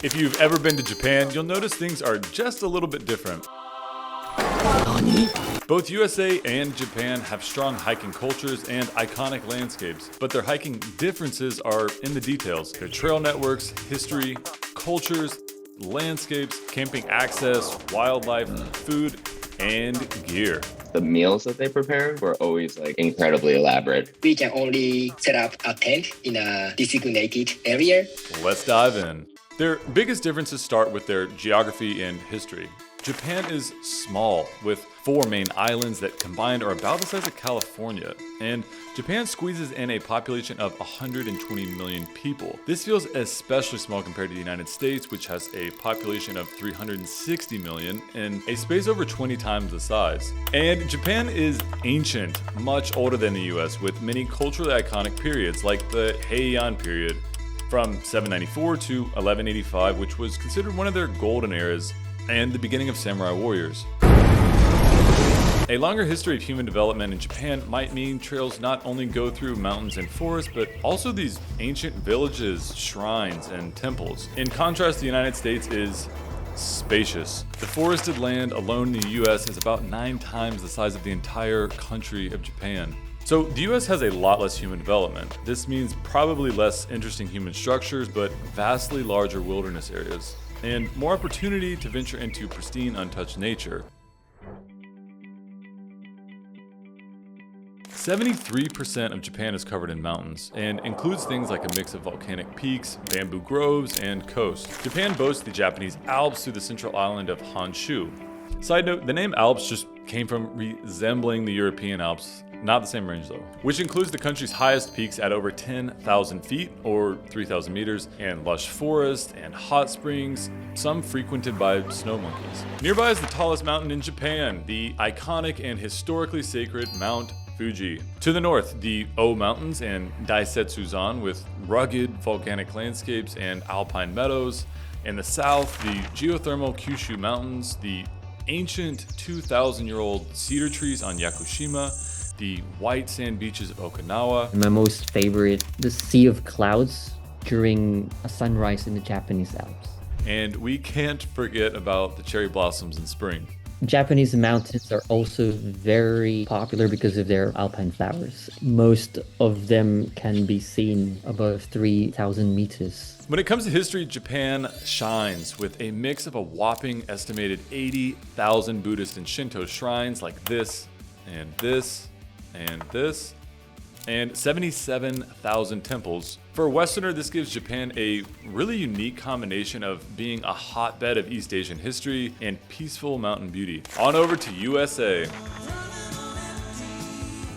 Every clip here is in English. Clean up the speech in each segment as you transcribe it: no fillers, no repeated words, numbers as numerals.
If you've ever been to Japan, you'll notice things are just a little bit different. Both USA and Japan have strong hiking cultures and iconic landscapes, but their hiking differences are in the details. Their trail networks, history, cultures, landscapes, camping access, wildlife, food, and gear. The meals that they prepare were always incredibly elaborate. We can only set up a tent in a designated area. Let's dive in. Their biggest differences start with their geography and history. Japan is small, with 4 main islands that combined are about the size of California, and Japan squeezes in a population of 120 million people. This feels especially small compared to the United States, which has a population of 360 million and a space over 20 times the size. And Japan is ancient, much older than the US, with many culturally iconic periods like the Heian period from 794 to 1185, which was considered one of their golden eras, and the beginning of samurai warriors. A longer history of human development in Japan might mean trails not only go through mountains and forests, but also these ancient villages, shrines, and temples. In contrast, the United States is spacious. The forested land alone in the US is about 9 times the size of the entire country of Japan. So the US has a lot less human development. This means probably less interesting human structures, but vastly larger wilderness areas, and more opportunity to venture into pristine, untouched nature. 73% of Japan is covered in mountains and includes things like a mix of volcanic peaks, bamboo groves, and coast. Japan boasts the Japanese Alps through the central island of Honshu. Side note, the name Alps just came from resembling the European Alps, not the same range though, which includes the country's highest peaks at over 10,000 feet or 3,000 meters, and lush forests and hot springs, some frequented by snow monkeys. Nearby is the tallest mountain in Japan, the iconic and historically sacred Mount Fuji. To the north, the O Mountains and Daisetsuzan with rugged volcanic landscapes and alpine meadows. In the south, the geothermal Kyushu Mountains, the ancient 2,000-year-old cedar trees on Yakushima, the white sand beaches of Okinawa. My most favorite, the Sea of Clouds during a sunrise in the Japanese Alps. And we can't forget about the cherry blossoms in spring. Japanese mountains are also very popular because of their alpine flowers. Most of them can be seen above 3,000 meters. When it comes to history, Japan shines with a mix of a whopping estimated 80,000 Buddhist and Shinto shrines like this, and this, and this, and 77,000 temples. For a Westerner, this gives Japan a really unique combination of being a hotbed of East Asian history and peaceful mountain beauty. On over to USA.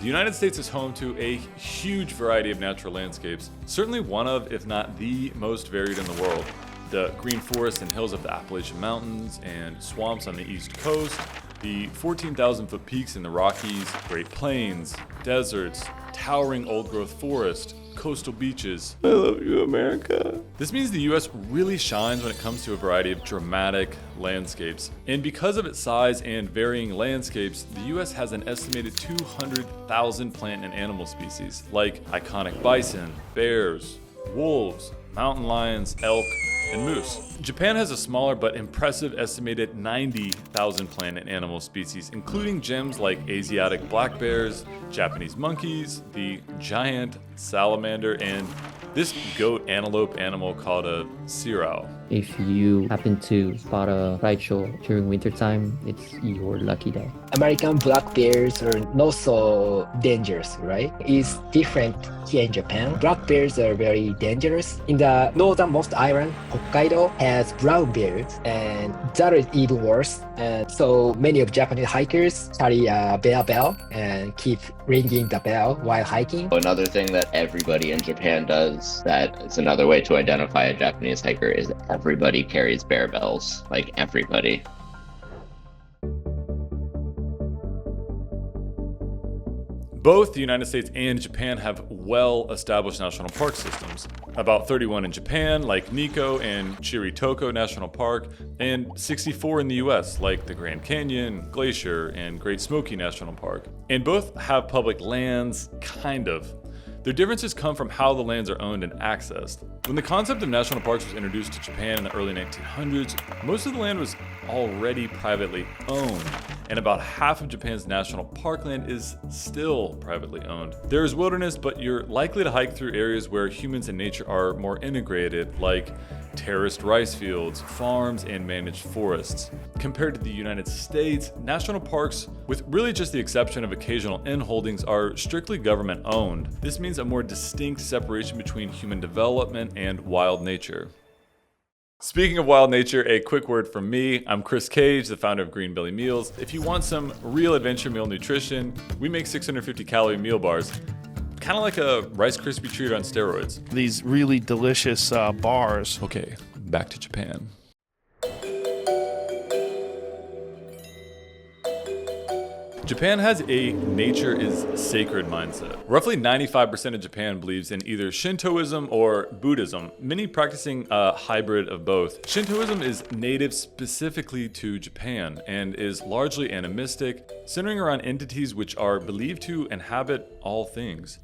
The United States is home to a huge variety of natural landscapes, certainly one of, if not the most varied in the world. The green forests and hills of the Appalachian Mountains and swamps on the East Coast, the 14,000-foot peaks in the Rockies, Great Plains, deserts, towering old-growth forest, coastal beaches. I love you, America. This means the US really shines when it comes to a variety of dramatic landscapes. And because of its size and varying landscapes, the US has an estimated 200,000 plant and animal species, like iconic bison, bears, wolves, mountain lions, elk, and moose. Japan has a smaller but impressive estimated 90,000 plant and animal species, including gems like Asiatic black bears, Japanese monkeys, the giant salamander, and this goat antelope animal called a sirao. If you happen to spot a raicho during wintertime, it's your lucky day. American black bears are not so dangerous, right? It's different here in Japan. Black bears are very dangerous. In the northernmost island, Hokkaido has brown bears, and that is even worse. And so many of Japanese hikers carry a bear bell and keep ringing the bell while hiking. Another thing that everybody in Japan does, that is another way to identify a Japanese hiker, is everybody carries bear bells. Like everybody. Both the United States and Japan have well-established national park systems. About 31 in Japan, like Nikko and Chiritoko National Park, and 64 in the US, like the Grand Canyon, Glacier, and Great Smoky National Park. And both have public lands, kind of. Their differences come from how the lands are owned and accessed. When the concept of national parks was introduced to Japan in the early 1900s, most of the land was already privately owned, and about half of Japan's national parkland is still privately owned. There is wilderness, but you're likely to hike through areas where humans and nature are more integrated, like terraced rice fields, farms, and managed forests. Compared to the United States, national parks, with really just the exception of occasional in-holdings, are strictly government owned. This means a more distinct separation between human development and wild nature. Speaking of wild nature, a quick word from me. I'm Chris Cage, the founder of Green Belly Meals. If you want some real adventure meal nutrition, we make 650 calorie meal bars. Kind of like a Rice Krispie treat on steroids. These really delicious bars. Okay, back to Japan. Japan has a nature is sacred mindset. Roughly 95% of Japan believes in either Shintoism or Buddhism, many practicing a hybrid of both. Shintoism is native specifically to Japan and is largely animistic, centering around entities which are believed to inhabit all things.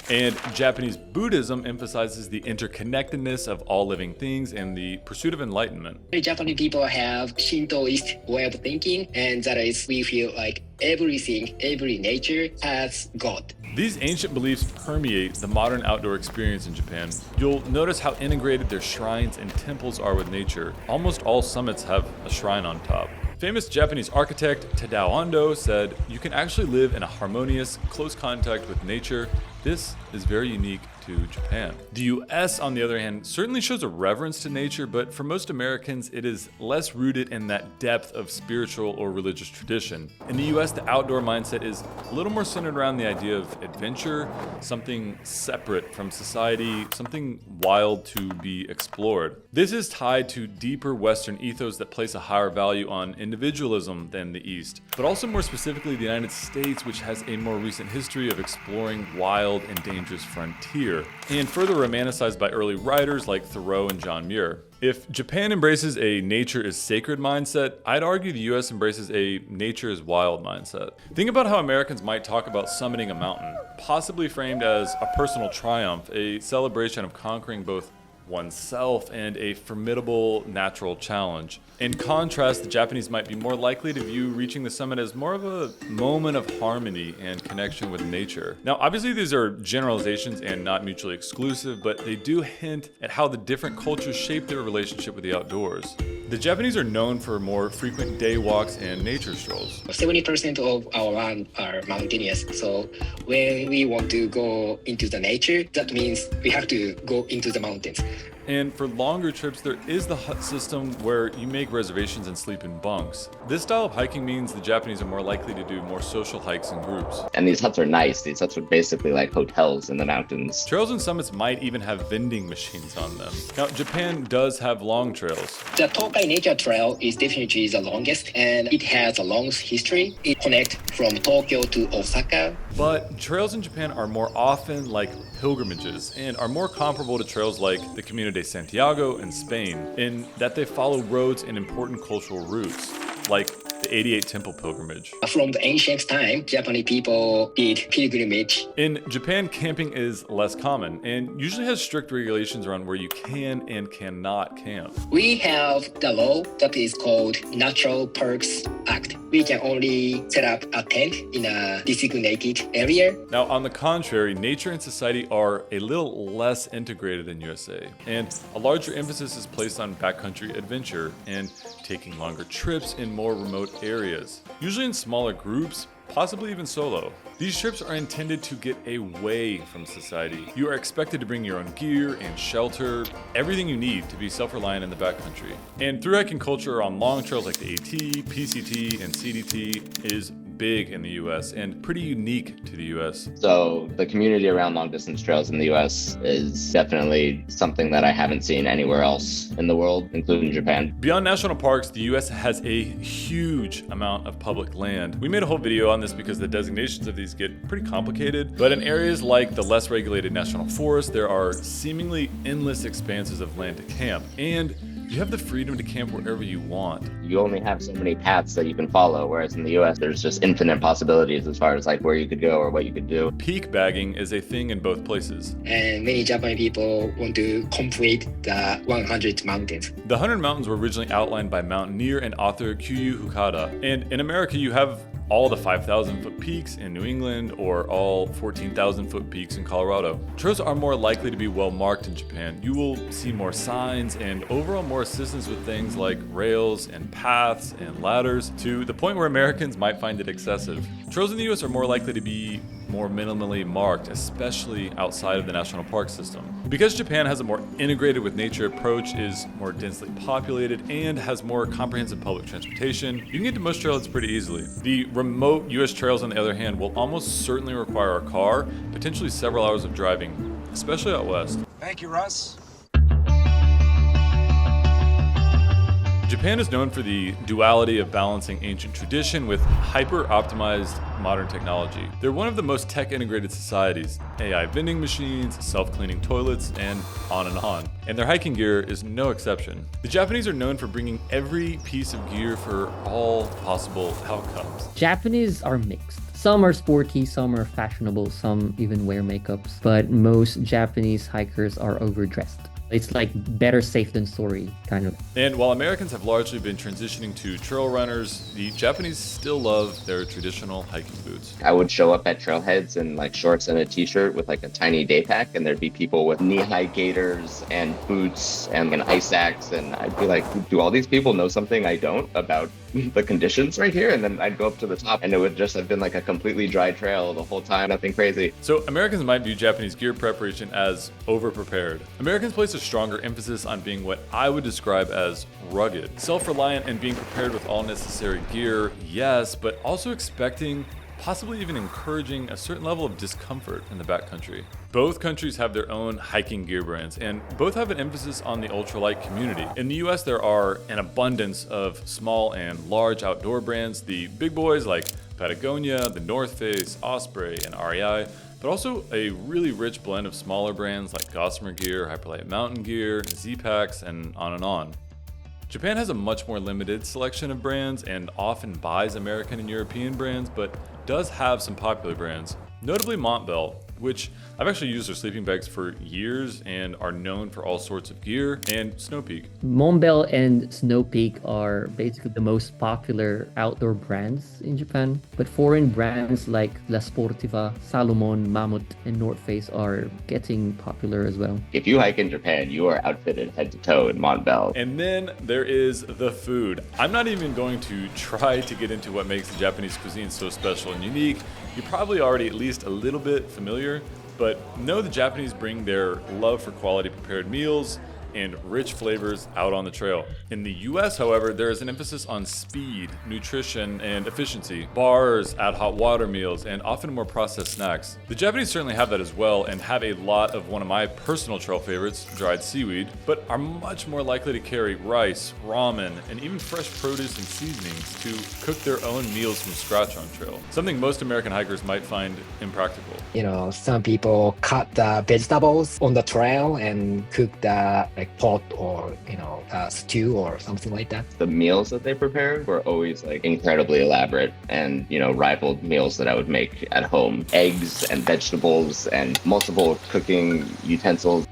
And Japanese Buddhism emphasizes the interconnectedness of all living things and the pursuit of enlightenment. Japanese people have Shintoist way of thinking, and that is we feel like everything, every nature has God. These ancient beliefs permeate the modern outdoor experience in Japan. You'll notice how integrated their shrines and temples are with nature. Almost all summits have a shrine on top. Famous Japanese architect Tadao Ando said, "You can actually live in a harmonious, close contact with nature. This is very unique to Japan." The US, on the other hand, certainly shows a reverence to nature, but for most Americans, it is less rooted in that depth of spiritual or religious tradition. In the US, the outdoor mindset is a little more centered around the idea of adventure, something separate from society, something wild to be explored. This is tied to deeper Western ethos that place a higher value on individualism than the East, but also more specifically the United States, which has a more recent history of exploring wild and dangerous frontier, and further romanticized by early writers like Thoreau and John Muir. If Japan embraces a nature is sacred mindset, I'd argue the US embraces a nature is wild mindset. Think about how Americans might talk about summiting a mountain, possibly framed as a personal triumph, a celebration of conquering both oneself and a formidable natural challenge. In contrast, the Japanese might be more likely to view reaching the summit as more of a moment of harmony and connection with nature. Now, obviously these are generalizations and not mutually exclusive, but they do hint at how the different cultures shape their relationship with the outdoors. The Japanese are known for more frequent day walks and nature strolls. 70% of our land are mountainous, so when we want to go into the nature, that means we have to go into the mountains. And for longer trips, there is the hut system where you make reservations and sleep in bunks. This style of hiking means the Japanese are more likely to do more social hikes in groups. And these huts are nice. These huts are basically like hotels in the mountains. Trails and summits might even have vending machines on them. Now, Japan does have long trails. The Tokai Nature Trail is definitely the longest, and it has a long history. It connects from Tokyo to Osaka. But trails in Japan are more often like pilgrimages and are more comparable to trails like the Camino de Santiago in Spain, in that they follow roads and important cultural routes, like the 88 Temple pilgrimage. From the ancient time, Japanese people did pilgrimage. In Japan, camping is less common and usually has strict regulations around where you can and cannot camp. We have the law that is called Natural Parks Act. We can only set up a tent in a designated area. Now, on the contrary, nature and society are a little less integrated in USA, and a larger emphasis is placed on backcountry adventure and taking longer trips in more remote areas, usually in smaller groups, possibly even solo. These trips are intended to get away from society. You are expected to bring your own gear and shelter, everything you need to be self-reliant in the backcountry. And through hiking culture on long trails like the AT, PCT, and CDT is big in the US and pretty unique to the US. So the community around long distance trails in the US is definitely something that I haven't seen anywhere else in the world, including Japan. Beyond national parks, the US has a huge amount of public land. We made a whole video on this because the designations of these get pretty complicated, but in areas like the less regulated national forest, there are seemingly endless expanses of land to camp. And you have the freedom to camp wherever you want. You only have so many paths that you can follow, whereas in the US, there's just infinite possibilities as far as like where you could go or what you could do. Peak bagging is a thing in both places. And many Japanese people want to complete the 100 mountains. The 100 mountains were originally outlined by mountaineer and author Kyu Hukada. And in America, you have all the 5,000-foot peaks in New England or all 14,000-foot peaks in Colorado. Trails are more likely to be well marked in Japan. You will see more signs and overall more assistance with things like rails and paths and ladders, to the point where Americans might find it excessive. Trails in the US are more likely to be more minimally marked, especially outside of the national park system. Because Japan has a more integrated with nature approach, is more densely populated, and has more comprehensive public transportation, you can get to most trailheads pretty easily. The remote US trails, on the other hand, will almost certainly require a car, potentially several hours of driving, especially out west. Thank you, Russ. Japan is known for the duality of balancing ancient tradition with hyper-optimized modern technology. They're one of the most tech-integrated societies. AI vending machines, self-cleaning toilets, and on and on. And their hiking gear is no exception. The Japanese are known for bringing every piece of gear for all possible outcomes. Japanese are mixed. Some are sporty, some are fashionable, some even wear makeups, but most Japanese hikers are overdressed. It's like better safe than sorry, kind of. And while Americans have largely been transitioning to trail runners, the Japanese still love their traditional hiking boots. I would show up at trailheads in like shorts and a t-shirt with like a tiny day pack, and there'd be people with knee-high gaiters and boots and an ice axe, and I'd be like, do all these people know something I don't about the conditions right here? And then I'd go up to the top and it would just have been like a completely dry trail the whole time, nothing crazy. So Americans might view Japanese gear preparation as over-prepared. Americans place a stronger emphasis on being what I would describe as rugged, self-reliant, and being prepared with all necessary gear, yes, but also expecting, possibly even encouraging, a certain level of discomfort in the backcountry. Both countries have their own hiking gear brands, and both have an emphasis on the ultralight community. In the US, there are an abundance of small and large outdoor brands, the big boys like Patagonia, the North Face, Osprey, and REI, but also a really rich blend of smaller brands like Gossamer Gear, Hyperlight Mountain Gear, Z-Packs, and on and on. Japan has a much more limited selection of brands and often buys American and European brands, but does have some popular brands, notably Montbell, which I've actually used their sleeping bags for years and are known for all sorts of gear, and Snow Peak. Montbell and Snow Peak are basically the most popular outdoor brands in Japan, but foreign brands like La Sportiva, Salomon, Mammut, and North Face are getting popular as well. If you hike in Japan, you are outfitted head to toe in Montbell. And then there is the food. I'm not even going to try to get into what makes the Japanese cuisine so special and unique. You're probably already at least a little bit familiar, but know the Japanese bring their love for quality prepared meals and rich flavors out on the trail. In the US, however, there is an emphasis on speed, nutrition, and efficiency. Bars, add hot water meals, and often more processed snacks. The Japanese certainly have that as well, and have a lot of one of my personal trail favorites, dried seaweed, but are much more likely to carry rice, ramen, and even fresh produce and seasonings to cook their own meals from scratch on trail. Something most American hikers might find impractical. You know, some people cut the vegetables on the trail and cook the like pot or, you know, stew or something like that. The meals that they prepared were always like incredibly elaborate and, you know, rivaled meals that I would make at home. Eggs and vegetables and multiple cooking utensils.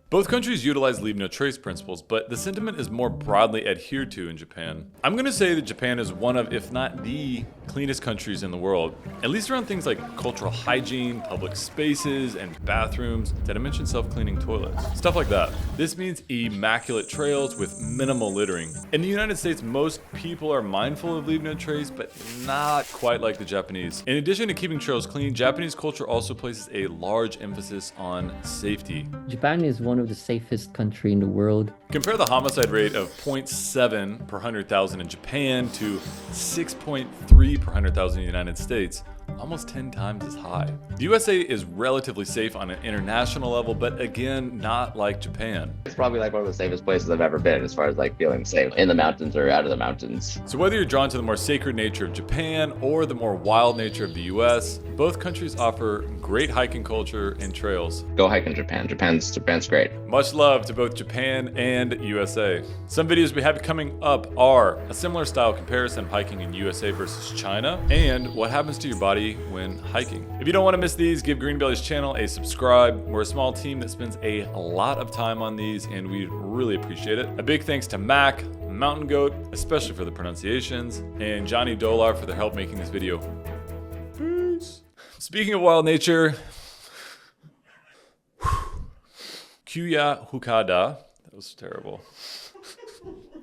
Both countries utilize leave no trace principles, but the sentiment is more broadly adhered to in Japan. I'm going to say that Japan is one of, if not the cleanest countries in the world, at least around things like cultural hygiene, public spaces, and bathrooms, did I mention self-cleaning toilets? Stuff like that. This means immaculate trails with minimal littering. In the United States, most people are mindful of leave no trace, but not quite like the Japanese. In addition to keeping trails clean, Japanese culture also places a large emphasis on safety. Japan is one of the safest country in the world. Compare the homicide rate of 0.7 per 100,000 in Japan to 6.3 per 100,000 in the United States. almost 10 times as high. The USA is relatively safe on an international level, but again, not like Japan. It's probably like one of the safest places I've ever been as far as like feeling safe in the mountains or out of the mountains. So whether you're drawn to the more sacred nature of Japan or the more wild nature of the US, both countries offer great hiking culture and trails. Go hike in Japan. Japan's great. Much love to both Japan and USA. Some videos we have coming up are a similar style comparison of hiking in USA versus China and what happens to your body when hiking. If you don't want to miss these, give Greenbelly's channel a subscribe. We're a small team that spends a lot of time on these and we really appreciate it. A big thanks to Mac, Mountain Goat, especially for the pronunciations, and Johnny Dolar for their help making this video. Peace. Speaking of wild nature, Kyuya Hukada, that was terrible.